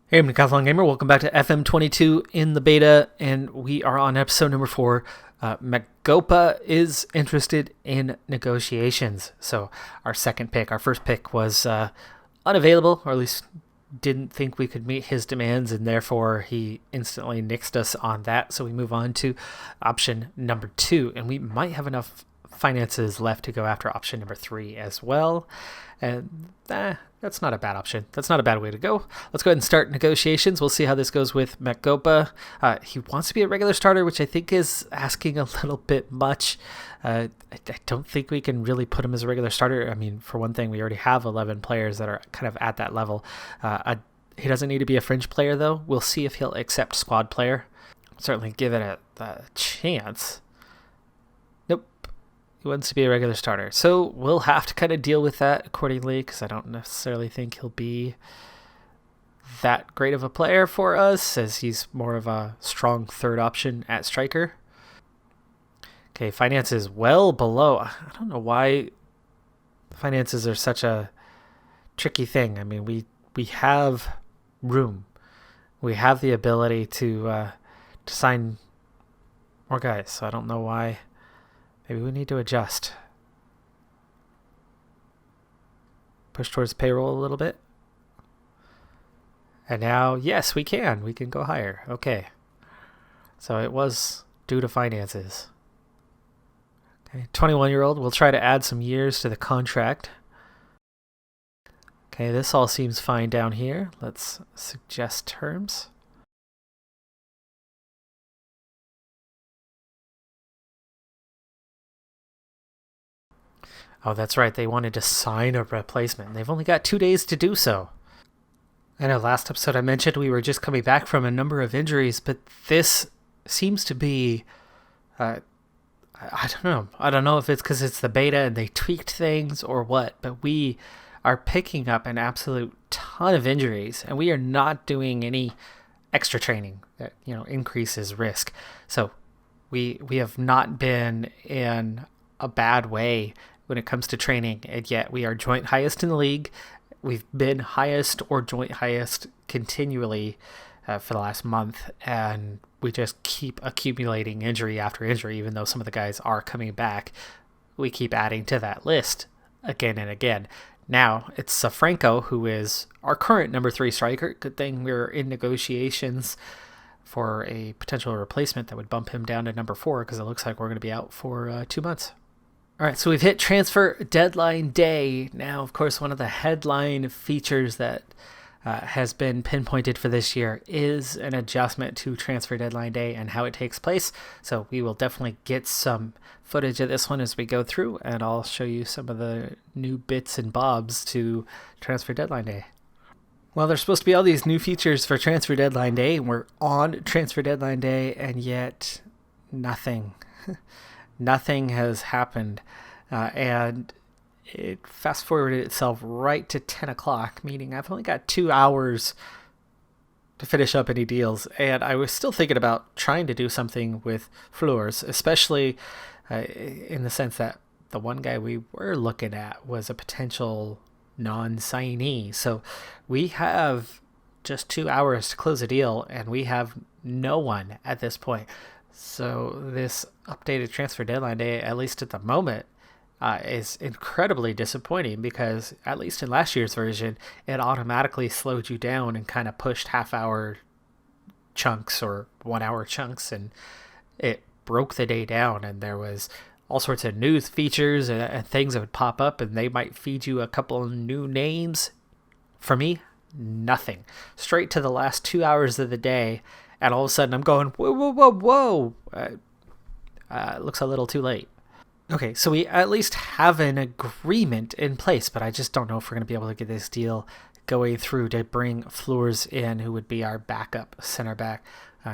Hey, I'm Decathlon Gamer. Welcome back to FM22 in the beta, and we are on episode number 4. Magopa is interested in negotiations. So our second pick, our first pick was unavailable, or at least didn't think we could meet his demands, and therefore he instantly nixed us on that. So we move on to option number 2, and we might have enough finances left to go after option number 3 as well. And that's not a bad option. That's not a bad way to go. Let's go ahead and start negotiations. We'll see how this goes with Magopa. He wants to be a regular starter, which I think is asking a little bit much. I don't think we can really put him as a regular starter. I mean, for one thing, we already have 11 players that are kind of at that level. He doesn't need to be a fringe player, though. We'll see if he'll accept squad player. Certainly give it a chance. He wants to be a regular starter. So we'll have to kind of deal with that accordingly, because I don't necessarily think he'll be that great of a player for us, as he's more of a strong third option at striker. Okay, finances well below. I don't know why finances are such a tricky thing. I mean, we have room. We have the ability to sign more guys, so I don't know why. Maybe we need to adjust. Push towards payroll a little bit. And now, yes, we can. We can go higher. Okay. So it was due to finances. Okay, 21-year-old. We'll try to add some years to the contract. Okay, this all seems fine down here. Let's suggest terms. Oh, that's right. They wanted to sign a replacement. They've only got 2 days to do so. I know last episode I mentioned we were just coming back from a number of injuries, but this seems to be... I don't know. I don't know if it's because it's the beta and they tweaked things or what, but we are picking up an absolute ton of injuries, and we are not doing any extra training that, increases risk. So we have not been in a bad way when it comes to training, and yet we are joint highest in the league. We've been highest or joint highest continually for the last month, and we just keep accumulating injury after injury. Even though some of the guys are coming back, we keep adding to that list again and again. Now it's Safranco, who is our current number 3 striker. Good thing we're in negotiations for a potential replacement that would bump him down to number 4, because it looks like we're going to be out for 2 months. All right, so we've hit transfer deadline day. Now, of course, one of the headline features that has been pinpointed for this year is an adjustment to transfer deadline day and how it takes place. So we will definitely get some footage of this one as we go through, and I'll show you some of the new bits and bobs to transfer deadline day. Well, there's supposed to be all these new features for transfer deadline day, and we're on transfer deadline day, and yet nothing. Nothing has happened, and it fast forwarded itself right to 10 o'clock, meaning I've only got 2 hours to finish up any deals, and I was still thinking about trying to do something with Fleurs, especially in the sense that the one guy we were looking at was a potential non-signee. So we have just 2 hours to close a deal, and we have no one at this point. So this updated transfer deadline day, at least at the moment, is incredibly disappointing, because at least in last year's version, it automatically slowed you down and kind of pushed half-hour chunks or 1 hour chunks, and it broke the day down, and there was all sorts of news features and things that would pop up, and they might feed you a couple of new names. For me, nothing. Straight to the last 2 hours of the day, and all of a sudden I'm going, whoa. It looks a little too late. Okay, so we at least have an agreement in place, but I just don't know if we're going to be able to get this deal going through to bring Fleurs in, who would be our backup center back.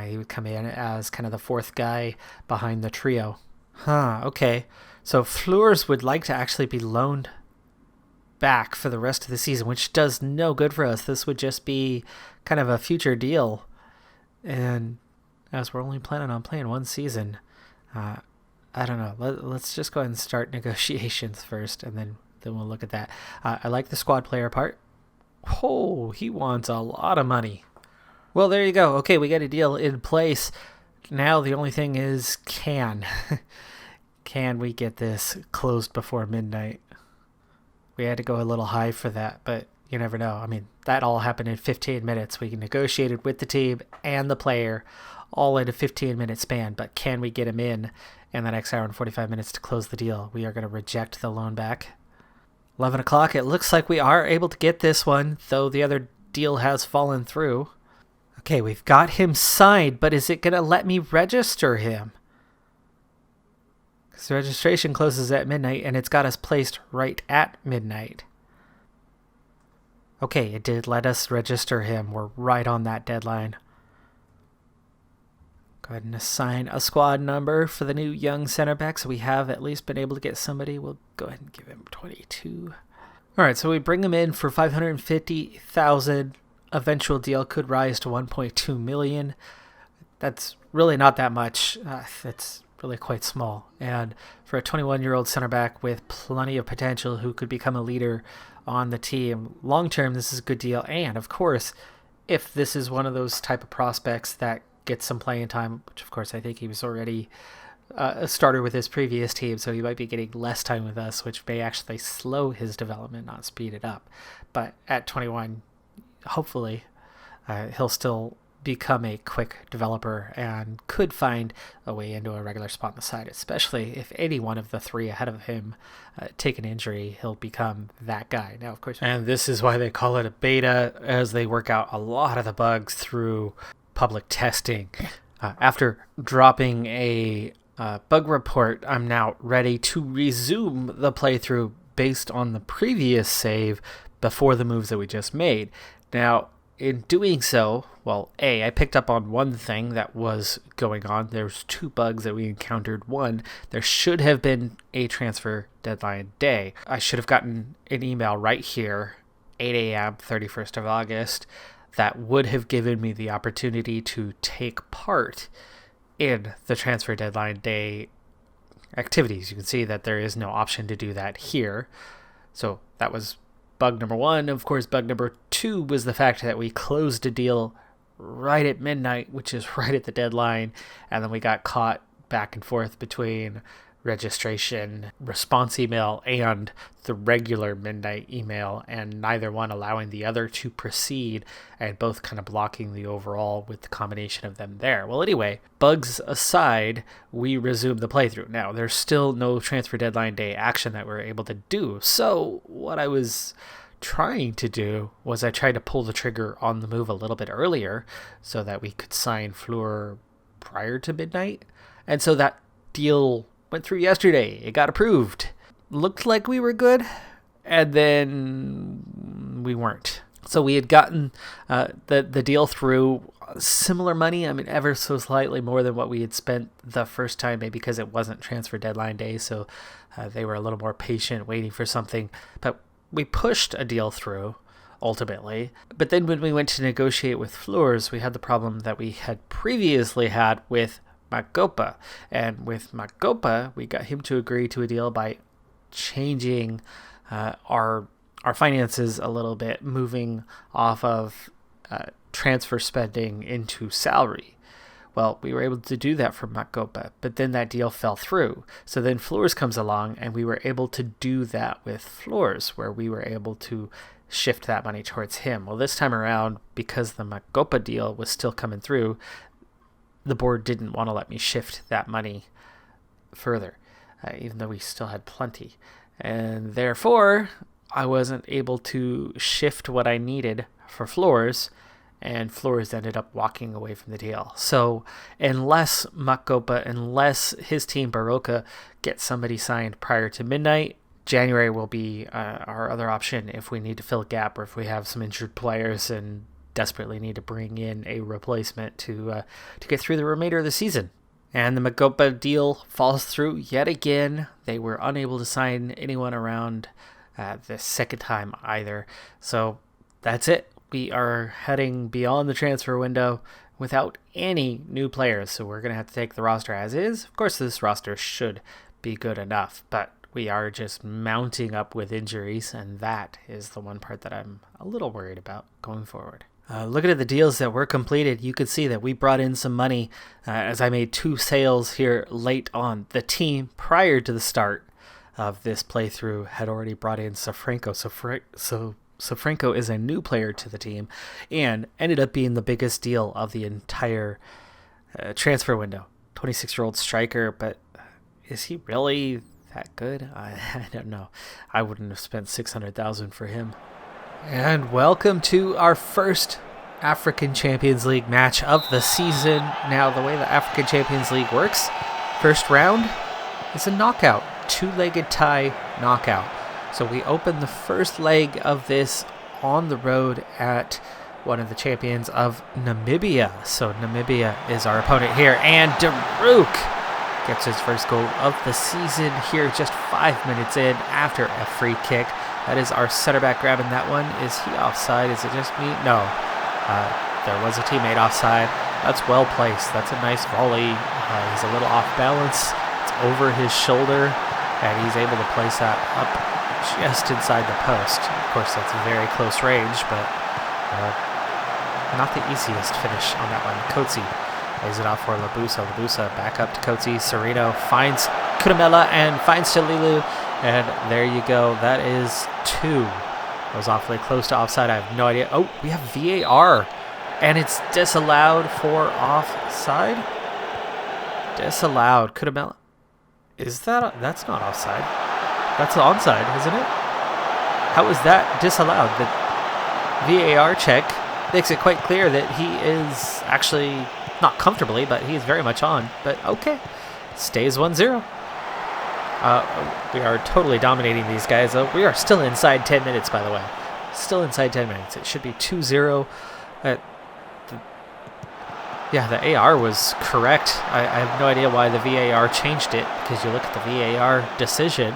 He would come in as kind of the 4th guy behind the trio. Okay. So Fleurs would like to actually be loaned back for the rest of the season, which does no good for us. This would just be kind of a future deal. And as we're only planning on playing 1 season, I don't know. Let's just go ahead and start negotiations first, and then we'll look at that. I like the squad player part. Oh, he wants a lot of money. Well, there you go. Okay, we got a deal in place. Now the only thing is, can we get this closed before midnight? We had to go a little high for that, but you never know. I mean, that all happened in 15 minutes. We negotiated with the team and the player all in a 15-minute span, but can we get him in the next hour and 45 minutes to close the deal? We are going to reject the loan back. 11 o'clock, it looks like we are able to get this one, though the other deal has fallen through. Okay, we've got him signed, but is it going to let me register him? Because the registration closes at midnight, and it's got us placed right at midnight. Okay, it did let us register him. We're right on that deadline. Go ahead and assign a squad number for the new young center back, so we have at least been able to get somebody. We'll go ahead and give him 22. All right, so we bring him in for $550,000. Eventual deal could rise to $1.2 million. That's really not that much. It's really quite small. And for a 21-year-old center back with plenty of potential who could become a leader on the team, long term, this is a good deal. And of course, if this is one of those type of prospects that gets some playing time, which of course I think he was already a starter with his previous team, so he might be getting less time with us, which may actually slow his development, not speed it up. But at 21, hopefully he'll still become a quick developer and could find a way into a regular spot on the side, especially if any one of the three ahead of him take an injury. He'll become that guy. Now, of course, and this is why they call it a beta, as they work out a lot of the bugs through public testing. After dropping a bug report, I'm now ready to resume the playthrough based on the previous save before the moves that we just made. Now, in doing so, well, I picked up on one thing that was going on. There's two bugs that we encountered. One, there should have been a transfer deadline day. I should have gotten an email right here, 8 a.m., 31st of August, that would have given me the opportunity to take part in the transfer deadline day activities. You can see that there is no option to do that here. So that was bug number one. Of course, bug number two was the fact that we closed a deal right at midnight, which is right at the deadline, and then we got caught back and forth between registration response email and the regular midnight email, and neither one allowing the other to proceed, and both kind of blocking the overall with the combination of them there. Well, anyway, bugs aside, we resumed the playthrough. Now, there's still no transfer deadline day action that we're able to do, so what I was trying to do was I tried to pull the trigger on the move a little bit earlier so that we could sign Fleur prior to midnight, and so that deal went through yesterday. It got approved. Looked like we were good, and then we weren't. So we had gotten the deal through similar money. I mean, ever so slightly more than what we had spent the first time, maybe because it wasn't transfer deadline day, so they were a little more patient waiting for something. But we pushed a deal through, ultimately. But then when we went to negotiate with Fleurs, we had the problem that we had previously had with Magopa. And with Magopa, we got him to agree to a deal by changing our finances a little bit, moving off of transfer spending into salary. Well, we were able to do that for Magopa, but then that deal fell through. So then Fleurs comes along, and we were able to do that with Fleurs, where we were able to shift that money towards him. Well, this time around, because the Magopa deal was still coming through, the board didn't want to let me shift that money further, even though we still had plenty. And therefore, I wasn't able to shift what I needed for Flores, and Flores ended up walking away from the deal. So unless his team Baroka gets somebody signed prior to midnight, January will be our other option if we need to fill a gap, or if we have some injured players and desperately need to bring in a replacement to get through the remainder of the season. And the Magopa deal falls through yet again. They were unable to sign anyone around the second time either. So that's it. We are heading beyond the transfer window without any new players. So we're going to have to take the roster as is. Of course, this roster should be good enough, but we are just mounting up with injuries, and that is the one part that I'm a little worried about going forward. Looking at the deals that were completed, you could see that we brought in some money as I made 2 sales here late on. The team, prior to the start of this playthrough, had already brought in Safranco. So Safranco is a new player to the team and ended up being the biggest deal of the entire transfer window. 26-year-old striker, but is he really that good? I don't know. I wouldn't have spent $600,000 for him. And welcome to our first African Champions League match of the season. Now, the way the African Champions League works, first round is a knockout, 2-legged tie knockout. So we open the first leg of this on the road at one of the champions of Namibia. So Namibia is our opponent here, and Daruk gets his first goal of the season here just 5 minutes in after a free kick. That is our center back grabbing that one. Is he offside? Is it just me? No. There was a teammate offside. That's well placed. That's a nice volley. He's a little off balance. It's over his shoulder, and he's able to place that up just inside the post. Of course, that's very close range, but not the easiest finish on that one. Kotsi lays it off for Labusa. Labusa back up to Kotsi. Serino finds Kudamela and finds Chalilu. And there you go. That is 2. It was awfully close to offside. I have no idea. Oh, we have VAR. And it's disallowed for offside. Disallowed. Kudamela. Is that... That's not offside. That's onside, isn't it? How is that disallowed? The VAR check makes it quite clear that he is actually not comfortably, but he is very much on. But okay. Stays 1-0. We are totally dominating these guys, though. We are still inside 10 minutes, by the way. Still inside 10 minutes. It should be 2-0. The AR was correct. I have no idea why the VAR changed it, because you look at the VAR decision,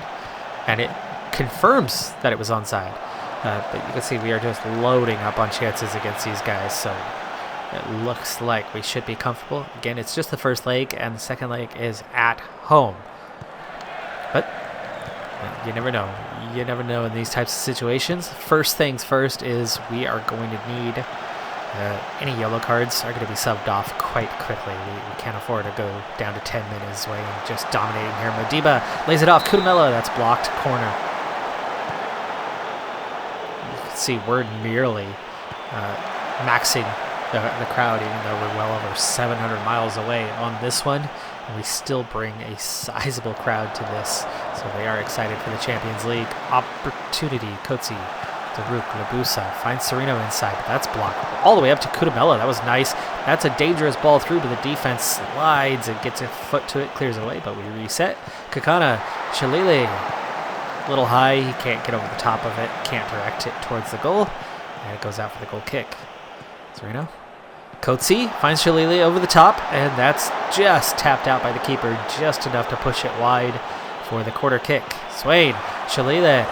and it confirms that it was onside. But you can see we are just loading up on chances against these guys, so it looks like we should be comfortable. Again, it's just the first leg, and the second leg is at home. But you never know. You never know in these types of situations. First things first is we are going to need any yellow cards are going to be subbed off quite quickly. We can't afford to go down to 10 minutes way and just dominating here. Modiba lays it off. Kudamela, that's blocked corner. You can see we're nearly maxing the crowd, even though we're well over 700 miles away on this one. And we still bring a sizable crowd to this. So they are excited for the Champions League opportunity. Kotsi, Daruk, Labusa finds Serino inside, but that's blocked all the way up to Kudamela. That was nice. That's a dangerous ball through, but the defense slides and gets a foot to it, clears it away, but we reset. Kakana, Shalile, a little high. He can't get over the top of it, can't direct it towards the goal, and it goes out for the goal kick. Serino. Kotsi finds Shalili over the top, and that's just tapped out by the keeper, just enough to push it wide for the quarter kick. Swain, Shalili.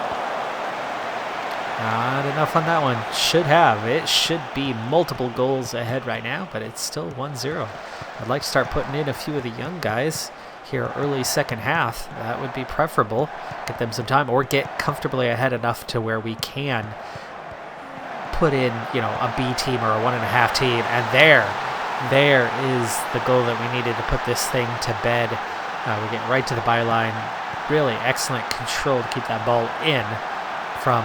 Not enough on that one. Should have. It should be multiple goals ahead right now, but it's still 1-0. I'd like to start putting in a few of the young guys here early second half. That would be preferable. Get them some time, or get comfortably ahead enough to where we can put in, a B team or a 1.5 team, and there is the goal that we needed to put this thing to bed. We get right to the byline. Really excellent control to keep that ball in from,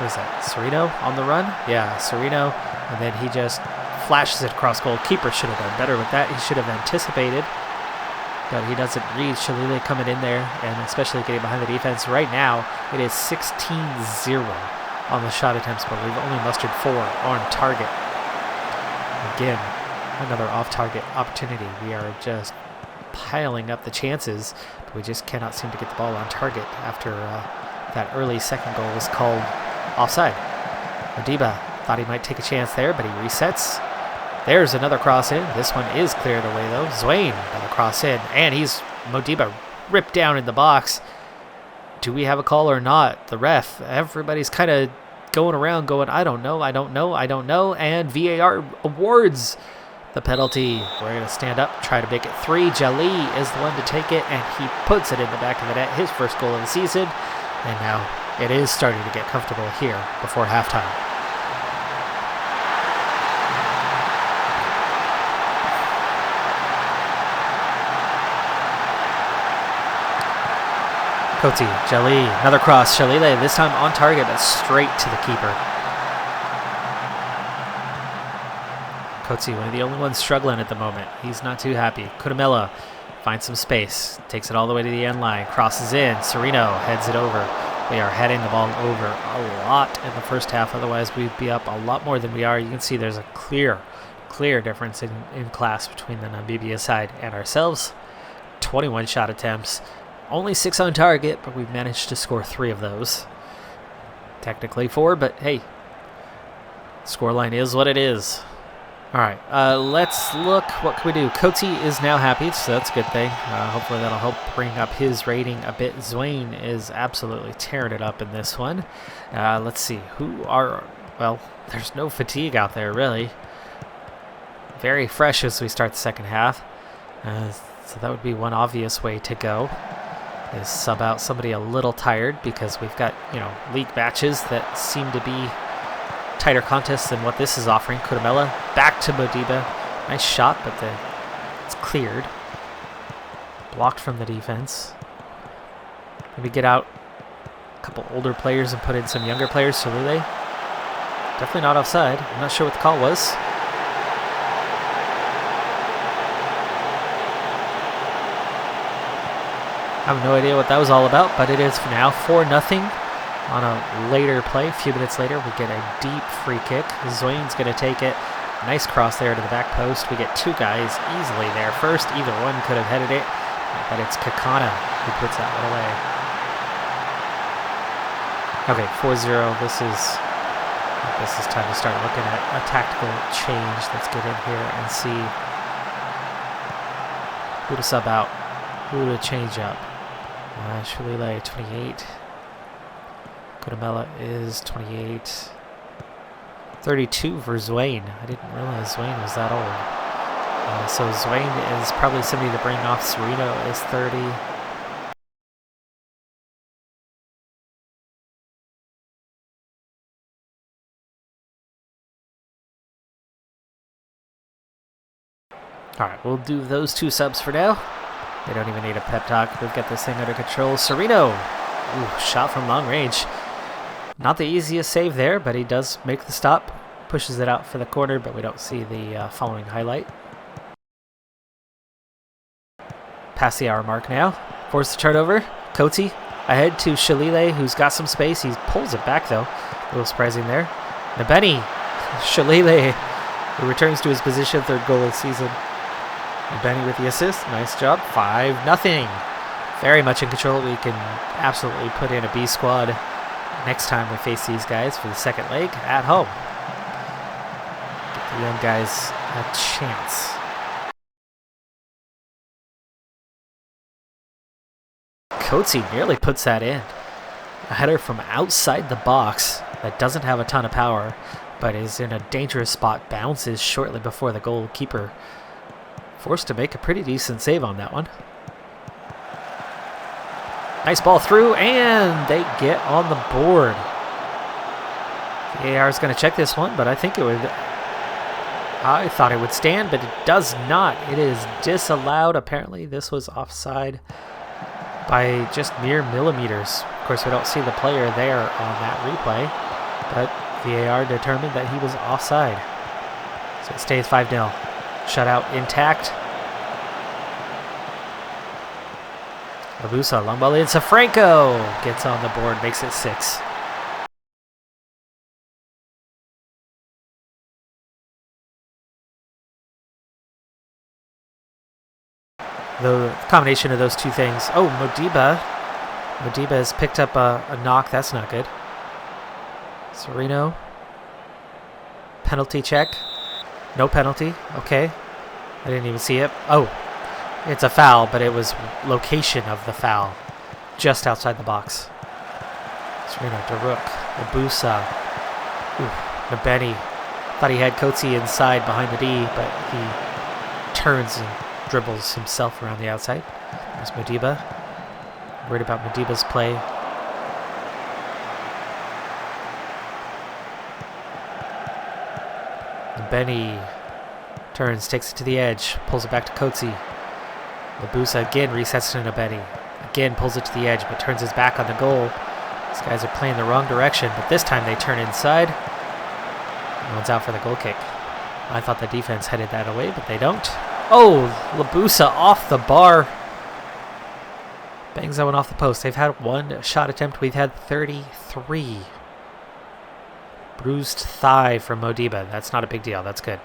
what is that, Serino on the run? Yeah, Serino, and then he just flashes it across goal. Keeper should have done better with that. He should have anticipated, but he doesn't read Shalile coming in there, and especially getting behind the defense. Right now, it is 16-0. On the shot attempts, but we've only mustered 4 on target. Again, another off-target opportunity. We are just piling up the chances, but we just cannot seem to get the ball on target after that early second goal was called offside. Modiba thought he might take a chance there, but he resets. There's another cross in. This one is cleared away, though. Zwain, another cross in, and Modiba ripped down in the box. Do we have a call or not? The ref, everybody's kind of going around going, I don't know, and VAR awards the penalty. We're going to stand up, try to make it 3. Jali is the one to take it, and he puts it in the back of the net, his first goal of the season, and now it is starting to get comfortable here before halftime. Koti, Jali, another cross. Shalile, this time on target, but straight to the keeper. Koti, one of the only ones struggling at the moment. He's not too happy. Kudamela finds some space, takes it all the way to the end line, crosses in. Serino heads it over. We are heading the ball over a lot in the first half, otherwise we'd be up a lot more than we are. You can see there's a clear difference in class between the Namibia side and ourselves. 21 shot attempts, only 6 on target, but we've managed to score 3 of those. Technically 4, but hey, scoreline is what it is. All right, let's look. What can we do? Koti is now happy, so that's a good thing. Hopefully that'll help bring up his rating a bit. Zwain is absolutely tearing it up in this one. Let's see. Well, there's no fatigue out there, really. Very fresh as we start the second half. So that would be one obvious way to go, is sub out somebody a little tired, because we've got, league matches that seem to be tighter contests than what this is offering. Kudamela back to Modiba. Nice shot, but it's cleared. Blocked from the defense. Maybe get out a couple older players and put in some younger players. Salule. Definitely not offside. I'm not sure what the call was. I have no idea what that was all about, but it is for now 4-0. On a later play, a few minutes later, we get a deep free kick. Zwain's going to take it. Nice cross there to the back post. We get 2 guys easily there. First, either one could have headed it, but it's Kakana who puts that one away. Okay, 4-0. This is time to start looking at a tactical change. Let's get in here and see who to sub out, who to change up. Shalile, 28. Kudamela is 28. 32 for Zwain. I didn't realize Zwain was that old. So Zwain is probably somebody to bring off. Serino is 30. Alright, we'll do those 2 subs for now. They don't even need a pep talk. We've got this thing under control. Serino! Ooh, shot from long range. Not the easiest save there, but he does make the stop. Pushes it out for the corner, but we don't see the following highlight. Past the hour mark now. Force the turnover. Koti ahead to Shalile, who's got some space. He pulls it back, though. A little surprising there. Nabeni. Shalile, who returns to his position, 3rd goal of the season. Nabeni with the assist. Nice job. 5-0. Very much in control. We can absolutely put in a B squad next time we face these guys for the second leg at home. Get the young guys a chance. Koti nearly puts that in. A header from outside the box that doesn't have a ton of power, but is in a dangerous spot. Bounces shortly before the goalkeeper. Forced to make a pretty decent save on that one. Nice ball through, and they get on the board. VAR is going to check this one, but I think it would... I thought it would stand, but it does not. It is disallowed. Apparently, this was offside by just mere millimeters. Of course, we don't see the player there on that replay, but VAR determined that he was offside. So it stays 5-0. Shutout intact. Abusa, long ball in. Safranco gets on the board, makes it 6. The combination of those 2 things. Oh, Modiba. Modiba has picked up a knock. That's not good. Serino. Penalty check. No penalty. Okay. I didn't even see it. Oh. It's a foul, but it was location of the foul. Just outside the box. Serino, Daruk, Abusa. Nabeni. Thought he had Koti inside behind the D, but he turns and dribbles himself around the outside. There's Modiba. Worried about Modiba's play. Nabeni turns, takes it to the edge, pulls it back to Koti. Labusa again resets to Nabeni. again pulls it to the edge, but turns his back on the goal. These guys are playing the wrong direction, but this time they turn inside. No one's out for the goal kick. I thought the defense headed that away, but they don't. Oh, Labusa off the bar. Bangs that one off the post. They've had one shot attempt. We've had 33. Bruised thigh from Modiba. That's not a big deal. That's good.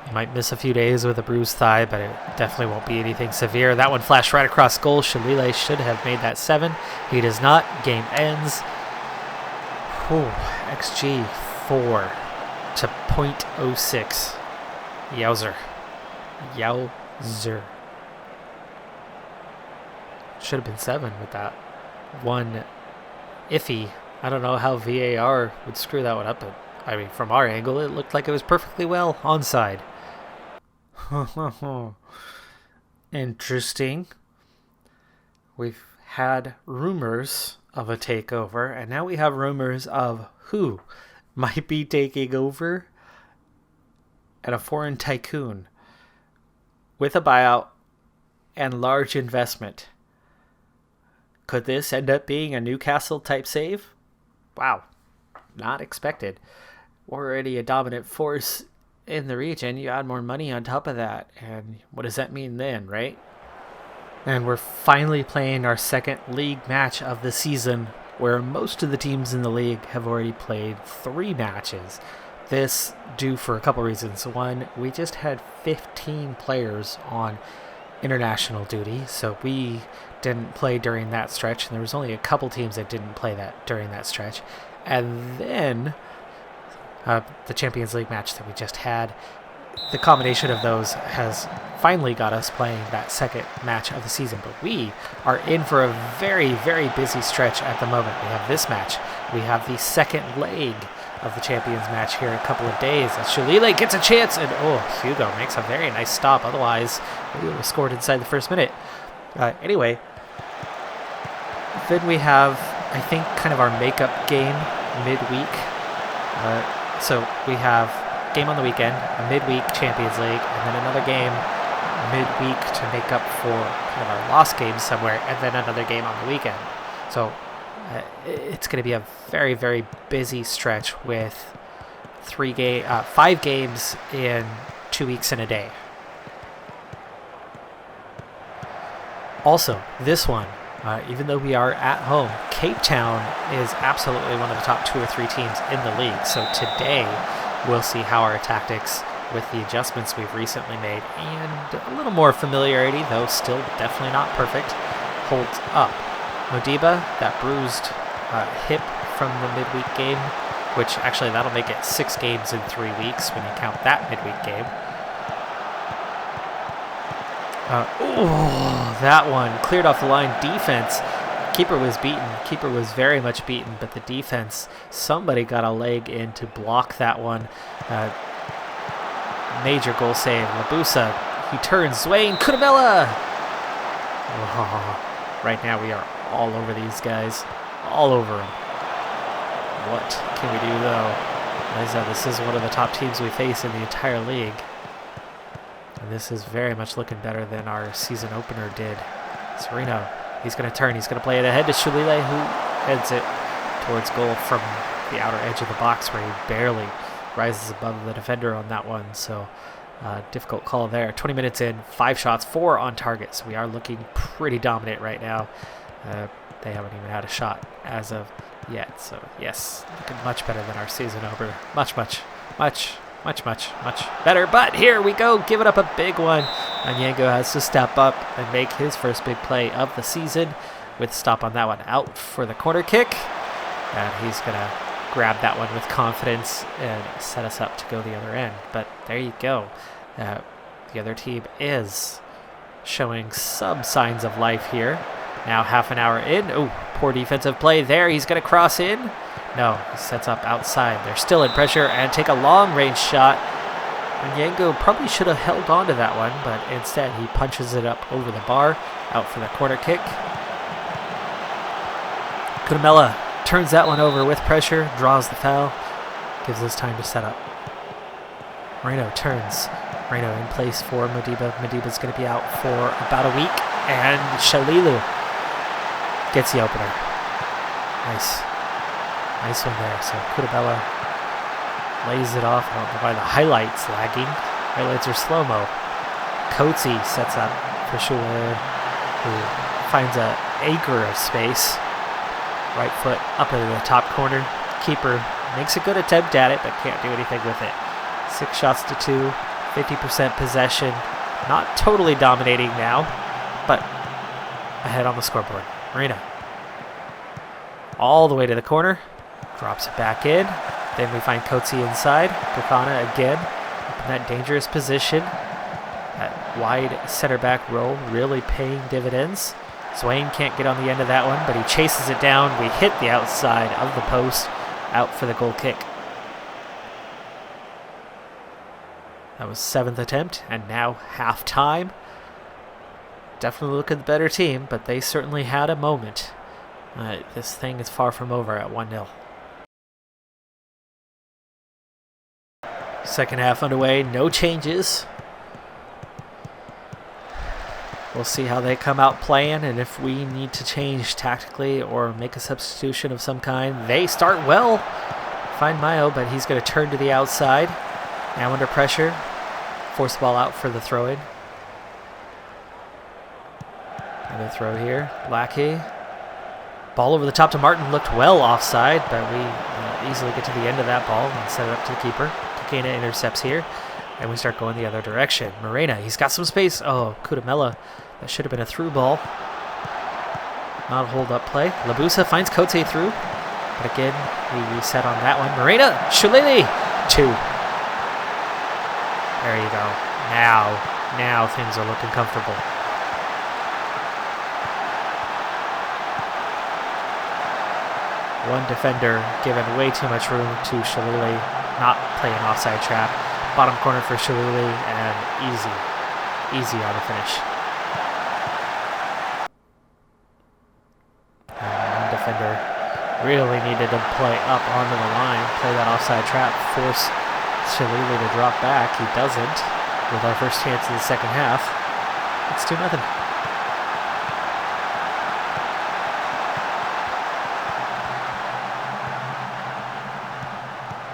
He might miss a few days with a bruised thigh, but it definitely won't be anything severe. That one flashed right across goal. Shalile should have made that 7. He does not. Game ends. Whew. XG 4 to 0.06. Yowzer. Yowzer. Should have been 7 with that one iffy. I don't know how VAR would screw that one up, but I mean, from our angle, it looked like it was perfectly well onside. Interesting. We've had rumors of a takeover, and now we have rumors of who might be taking over, and a foreign tycoon with a buyout and large investment. Could this end up being a Newcastle type save? Wow, not expected. Already a dominant force in the region. You add more money on top of that, and what does that mean then, right? And we're finally playing our second league match of the season, where most of the teams in the league have already played 3 matches. This due for a couple reasons. One, we just had 15 players on international duty, so we didn't play during that stretch, and there was only a couple teams that didn't play that during that stretch. And then the Champions League match that we just had, the combination of those has finally got us playing that second match of the season. But we are in for a very, very busy stretch at the moment. We have this match. We have the second leg of the Champions match here in a couple of days. As Shalile gets a chance, and Hugo makes a very nice stop. Otherwise, we would have scored inside the first minute. Anyway, then we have, I think, kind of our makeup game midweek. So we have game on the weekend, a midweek Champions League, and then another game midweek to make up for kind of our lost games somewhere, and then another game on the weekend. So it's going to be a very, very busy stretch with 5 games in 2 weeks and a day. Also, this one, even though we are at home, Cape Town is absolutely one of the top 2 or 3 teams in the league. So today, we'll see how our tactics, with the adjustments we've recently made, and a little more familiarity, though still definitely not perfect, holds up. Modiba, that bruised hip from the midweek game, which actually that'll make it 6 games in 3 weeks when you count that midweek game. That one cleared off the line. Defense, keeper was beaten. Keeper was very much beaten, but the defense, somebody got a leg in to block that one. Major goal save. Labusa, he turns. Wayne Kudamela. Right now we are all over these guys. All over them. What can we do, though? This is one of the top teams we face in the entire league. And this is very much looking better than our season opener did. Sereno, he's going to turn. He's going to play it ahead to Shalile, who heads it towards goal from the outer edge of the box, where he barely rises above the defender on that one. So difficult call there. 20 minutes in, 5 shots, 4 on target. So we are looking pretty dominant right now. They haven't even had a shot as of yet. So yes, looking much better than our season opener. Much better. But here we go, giving up a big one. Onyengo has to step up and make his first big play of the season with stop on that one, out for the corner kick. And he's going to grab that one with confidence and set us up to go the other end. But there you go. The other team is showing some signs of life here. Now half an hour in. Poor defensive play there. He's going to cross in. No, he sets up outside. They're still in pressure and take a long-range shot. Onyengo probably should have held on to that one, but instead he punches it up over the bar, out for the corner kick. Kudamela turns that one over with pressure, draws the foul, gives us time to set up. Moreno turns, Moreno in place for Modiba. Modiba's going to be out for about a week. And Shalilu gets the opener. Nice. Nice one there. So Kudabella lays it off. I don't know why the highlights lagging. Highlights are slow-mo. Coetzee sets up for Schuler, who finds an acre of space. Right foot up into the top corner. Keeper makes a good attempt at it, but can't do anything with it. 6 shots to 2, 50% possession. Not totally dominating now, but ahead on the scoreboard. Moreno. All the way to the corner. Drops it back in. Then we find Coetzee inside. Kakana again up in that dangerous position. That wide center back role really paying dividends. Swain can't get on the end of that one, but he chases it down. We hit the outside of the post. Out for the goal kick. That was 7th attempt, and now half-time. Definitely looking the better team, but they certainly had a moment. This thing is far from over at 1-0. Second half underway, no changes. We'll see how they come out playing, and if we need to change tactically or make a substitution of some kind. They start well. Find Mayo, but he's going to turn to the outside. Now under pressure. Force the ball out for the throw-in. Another throw here. Lackey. Ball over the top to Martin. Looked well offside, but we easily get to the end of that ball and set it up to the keeper. Kakena intercepts here, and we start going the other direction. Morena, he's got some space. Oh, Kudamela. That should have been a through ball. Not a hold-up play. Labusa finds Coetzee through. But again, we reset on that one. Morena, Shulili, 2. There you go. Now things are looking comfortable. One defender given way too much room to Shulili. Not playing offside trap. Bottom corner for Shulili, and easy on the finish. Defender really needed to play up onto the line, play that offside trap, force Shalilu to drop back. He doesn't. With our first chance in the second half, it's 2-0.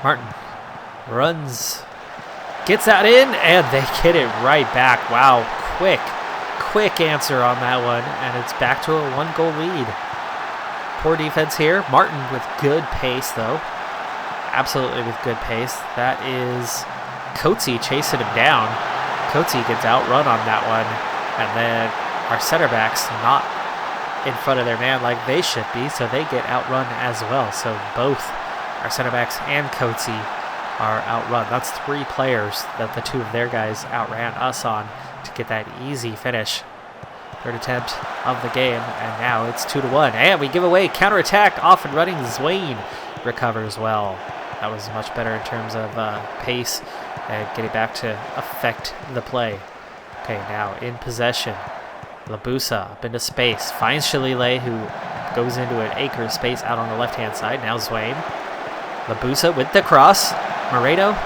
Martin runs, gets that in, and they get it right back. Wow, quick answer on that one, and it's back to a 1-goal lead. Poor defense here. Martin with good pace, though. Absolutely with good pace. That is Coetzee chasing him down. Coetzee gets outrun on that one. And then our center backs not in front of their man like they should be, so they get outrun as well. So both our center backs and Coetzee are outrun. That's 3 players that the 2 of their guys outran us on to get that easy finish. Third attempt of the game, and now it's 2-1. And we give away counterattack, off and running. Swain recovers well. That was much better in terms of pace and getting back to affect the play. Okay, now in possession. Labusa up into space. Finds Shalile, who goes into an acre of space out on the left-hand side. Now Swain. Labusa with the cross. Moreno.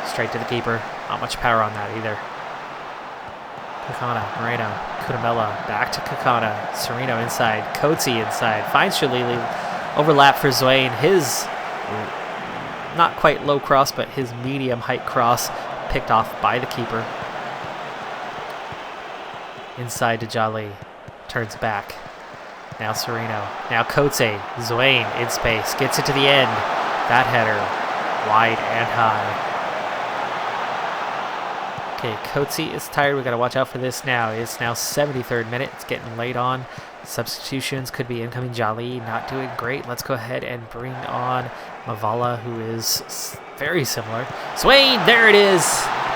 Straight to the keeper. Not much power on that either. Kakana, Moreno, Kudamela, back to Kakana, Sereno inside, Coetzee inside, finds Shalili, overlap for Swain, his not quite low cross, but his medium height cross picked off by the keeper. Inside to Jolly, turns back, now Sereno, now Coetzee, Swain in space, gets it to the end, that header, wide and high. Okay, Coetzee is tired. We got to watch out for this now. It's now 73rd minute. It's getting late on. Substitutions could be incoming. Jali not doing great. Let's go ahead and bring on Mavala, who is very similar. Swain, there it is.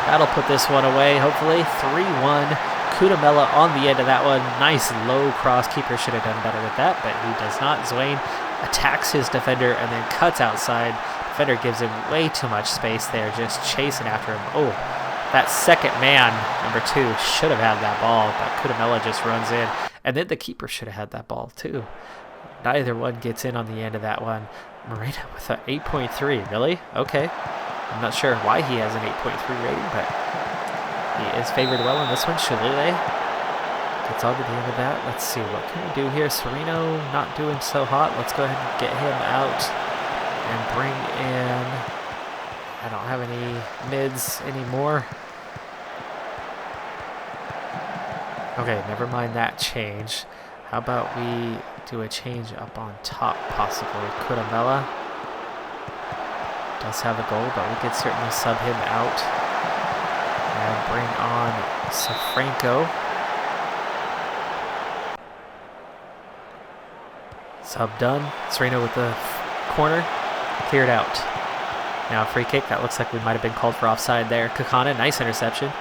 That'll put this one away, hopefully. 3-1. Kudamela on the end of that one. Nice low cross. Keeper should have done better with that, but he does not. Swain attacks his defender and then cuts outside. Defender gives him way too much space there, just chasing after him. Oh. That second man, number 2, should have had that ball, but Kudamela just runs in. And then the keeper should have had that ball, too. Neither one gets in on the end of that one. Moreno with an 8.3. Really? Okay. I'm not sure why he has an 8.3 rating, but He is favored well in this one. Shalile gets on to the end of that. Let's see, what can we do here? Sereno not doing so hot. Let's go ahead and get him out and bring in... I don't have any mids anymore. Okay, never mind that change. How about we do a change up on top, possibly? Kudamela does have a goal, but we could certainly sub him out and bring on Safranco. Sub done. Sereno with the corner. Cleared out. Now a free kick. That looks like we might have been called for offside there. Kakana, nice interception.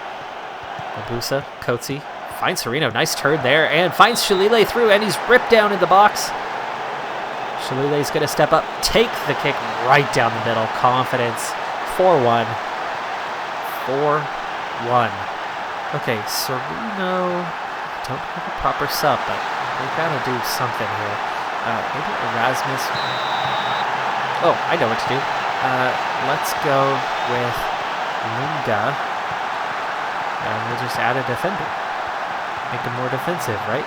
Mabusa, Kotsi. Finds Sereno, nice turn there, and finds Shalile through, and he's ripped down in the box. Shalile's going to step up, take the kick right down the middle. Confidence. 4-1. 4-1. Okay, Sereno, don't have a proper sub, but we've got to do something here. Maybe Erasmus. Oh, I know what to do. Let's go with Lunga, and we'll just add a defender. Make him more defensive, right?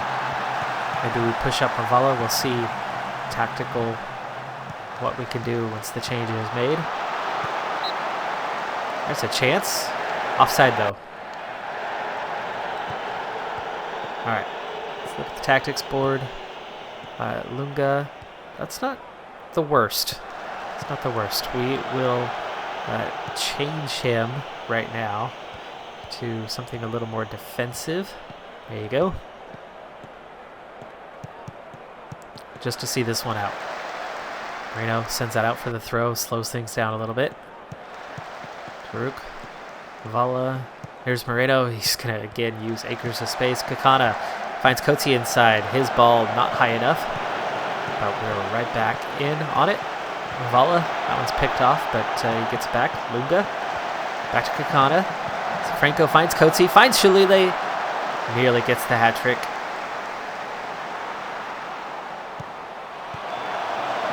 Maybe we push up Mavala. We'll see tactical what we can do once the change is made. There's a chance. Offside, though. Alright. Let's look at the tactics board. Lunga. That's not the worst. It's not the worst. We will change him right now to something a little more defensive. There you go. Just to see this one out. Moreno sends that out for the throw, slows things down a little bit. Farouk. Vala. Here's Moreno. He's going to again use acres of space. Kakana finds Kotsi inside. His ball not high enough. But we're right back in on it. Vala. That one's picked off, but he gets back. Lunga. Back to Kakana. Franco finds Kotsi. Finds Shalile. Nearly gets the hat trick.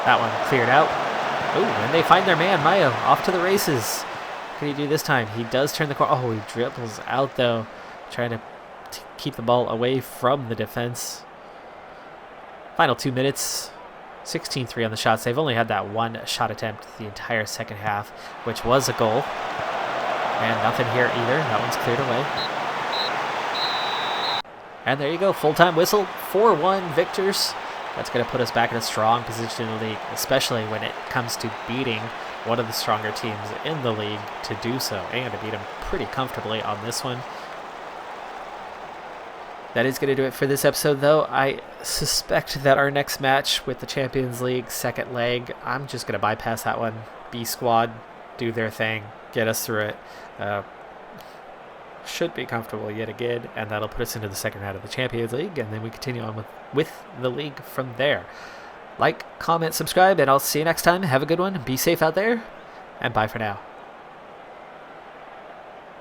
That one cleared out. Oh, and they find their man, Mayo, off to the races. What can he do this time? He does turn the corner. Oh, he dribbles out, though, trying to keep the ball away from the defense. Final 2 minutes. 16-3 on the shots. They've only had that one shot attempt the entire second half, which was a goal. And nothing here either. That one's cleared away. And there you go, full-time whistle, 4-1 victors. That's going to put us back in a strong position in the league, especially when it comes to beating one of the stronger teams in the league to do so, and to beat them pretty comfortably on this one. That is going to do it for this episode, though. I suspect that our next match with the Champions League second leg, I'm just going to bypass that one. B squad, do their thing, get us through it. Should be comfortable yet again, and that'll put us into the second round of the Champions League, and then we continue on with the league from there. Like, comment, subscribe, and I'll see you next time. Have a good one, be safe out there, and bye for now.